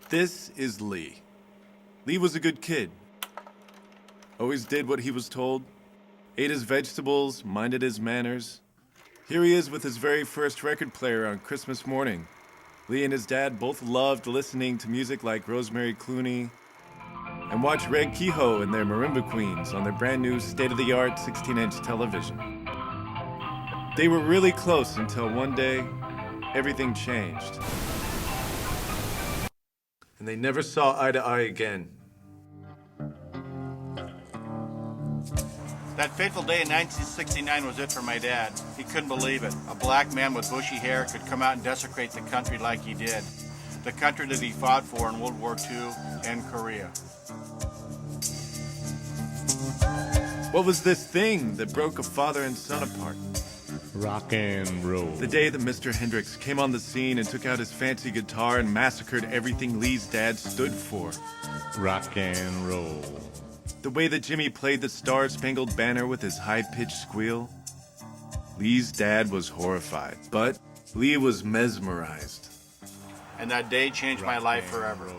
This is Lee. Lee was a good kid. Always did what he was told, ate his vegetables, minded his manners. Here he is with his very first record player on Christmas morning. Lee and his dad both loved listening to music like Rosemary Clooney and watched Red Kehoe and their Marimba Queens on their brand new state-of-the-art 16-inch television. They were really close until one day, everything changed. And they never saw eye to eye again. That fateful day in 1969 was it for my dad. He couldn't believe it. A black man with bushy hair could come out and desecrate the country like he did. The country that he fought for in World War II and Korea. What was this thing that broke a father and son apart? Rock and roll. The day that Mr. Hendrix came on the scene and took out his fancy guitar and massacred everything Lee's dad stood for. Rock and roll. The way that Jimmy played the Star-Spangled Banner with his high-pitched squeal. Lee's dad was horrified, but Lee was mesmerized. And that day changed my life forever.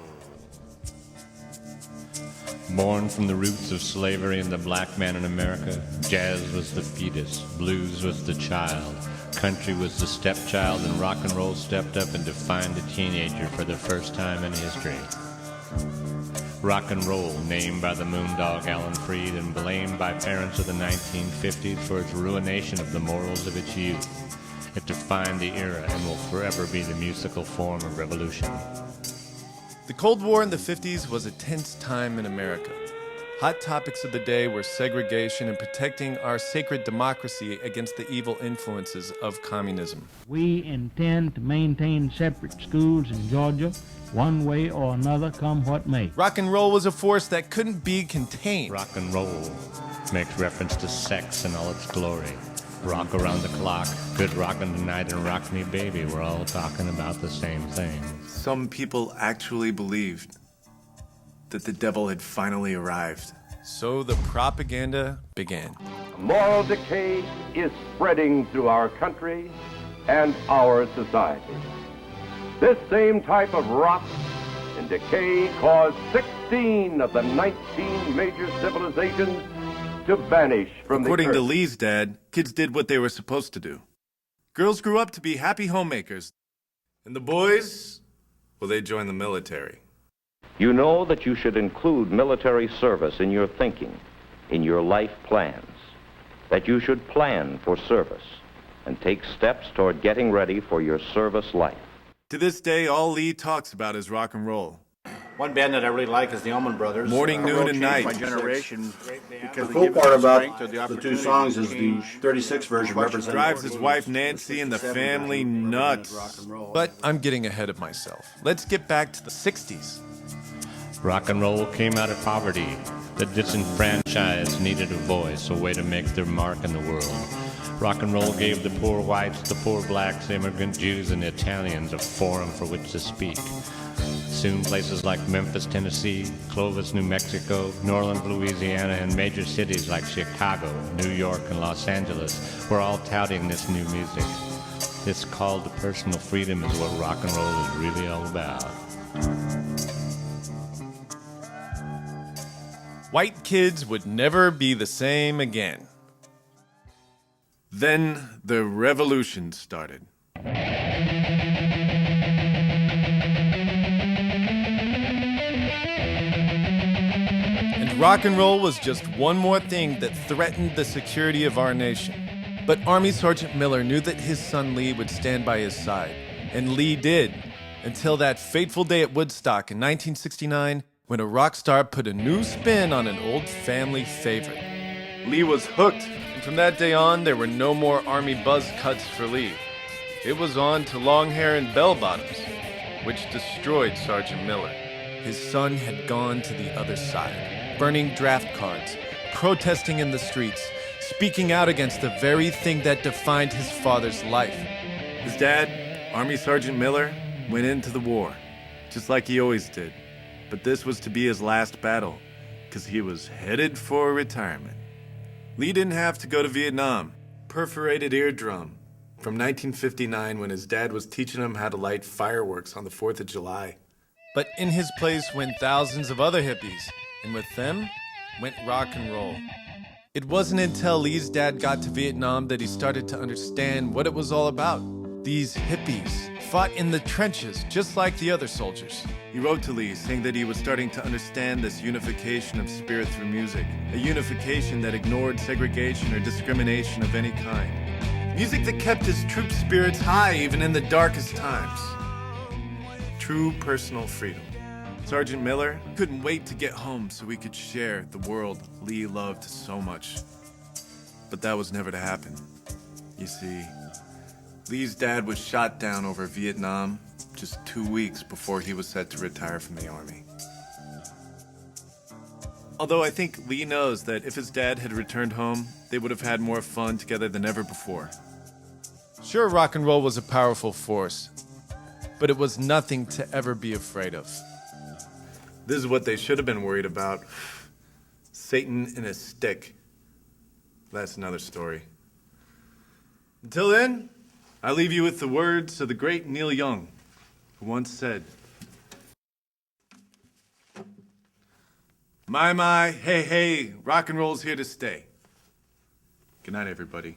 Born from the roots of slavery and the black man in America, jazz was the fetus, blues was the child, country was the stepchild, and rock and roll stepped up and defined a teenager for the first time in history. Rock and roll, named by the moondog Alan Freed and blamed by parents of the 1950s for its ruination of the morals of its youth. It defined the era and will forever be the musical form of revolution. The Cold War in the 50s was a tense time in America. Hot topics of the day were segregation and protecting our sacred democracy against the evil influences of communism. We intend to maintain separate schools in Georgia, one way or another, come what may. Rock and roll was a force that couldn't be contained. Rock and roll makes reference to sex in all its glory. Rock around the clock, good rockin' tonight, and rock me baby, we're all talking about the same thing. Some people actually believed that the devil had finally arrived. So the propaganda began. Moral decay is spreading through our country and our society. This same type of rot and decay caused 16 of the 19 major civilizations to vanish from the earth. According to Lee's dad, kids did what they were supposed to do. Girls grew up to be happy homemakers. And the boys, well, they joined the military. You know that you should include military service in your thinking, in your life plans, that you should plan for service and take steps toward getting ready for your service life. To this day, all Lee talks about is rock and roll. One band that I really like is the Allman Brothers. Morning, noon, Road and changed night. My generation. The cool part about the two songs is the 36 version represents Drives his wife Nancy and the family nuts. But I'm getting ahead of myself. Let's get back to the 60s. Rock and roll came out of poverty. The disenfranchised needed a voice, a way to make their mark in the world. Rock and roll gave the poor whites, the poor blacks, immigrant Jews, and Italians a forum for which to speak. Soon places like Memphis, Tennessee, Clovis, New Mexico, New Orleans, Louisiana, and major cities like Chicago, New York, and Los Angeles were all touting this new music. This call to personal freedom is what rock and roll is really all about. White kids would never be the same again. Then the revolution started. And rock and roll was just one more thing that threatened the security of our nation. But Army Sergeant Miller knew that his son Lee would stand by his side. And Lee did, until that fateful day at Woodstock in 1969, when a rock star put a new spin on an old family favorite. Lee was hooked, and from that day on, there were no more Army buzz cuts for Lee. It was on to long hair and bell-bottoms, which destroyed Sergeant Miller. His son had gone to the other side, burning draft cards, protesting in the streets, speaking out against the very thing that defined his father's life. His dad, Army Sergeant Miller, went into the war, just like he always did. But this was to be his last battle, because he was headed for retirement. Lee didn't have to go to Vietnam. Perforated eardrum from 1959 when his dad was teaching him how to light fireworks on the 4th of July. But in his place went thousands of other hippies, and with them went rock and roll. It wasn't until Lee's dad got to Vietnam that he started to understand what it was all about. These hippies fought in the trenches just like the other soldiers. He wrote to Lee saying that he was starting to understand this unification of spirit through music, a unification that ignored segregation or discrimination of any kind. Music that kept his troop spirits high even in the darkest times. True personal freedom. Sergeant Miller couldn't wait to get home so he could share the world Lee loved so much. But that was never to happen. You see, Lee's dad was shot down over Vietnam just 2 weeks before he was set to retire from the Army. Although I think Lee knows that if his dad had returned home, they would have had more fun together than ever before. Sure, rock and roll was a powerful force, but it was nothing to ever be afraid of. This is what they should have been worried about. Satan and his stick. That's another story. Until then, I leave you with the words of the great Neil Young, who once said, My, hey, hey, rock and roll's here to stay. Good night, everybody.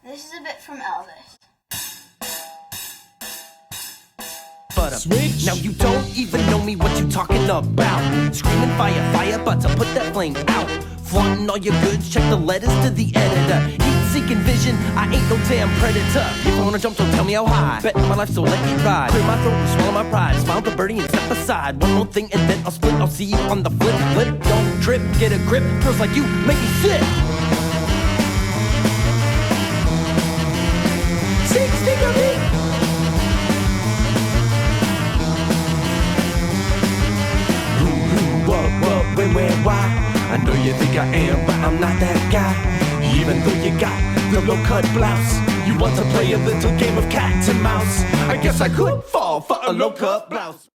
This is a bit from Elvis. Switch. Now you don't even know me, what you talking about? Screaming fire, fire, but to put that flame out. Flaunting all your goods, check the letters to the editor. Heat-seeking vision, I ain't no damn predator. If you wanna jump, don't tell me how high. Bet my life, so let it ride. Clear my throat and swallow my pride. Smile at the birdie and step aside. One more thing and then I'll split. I'll see you on the flip. Flip, don't trip, get a grip. Girls like you make me sick. 6 degree. Where, why? I know you think I am, but I'm not that guy. Even though you got the low-cut blouse, you want to play a little game of cat and mouse. I guess I could fall for a low-cut blouse.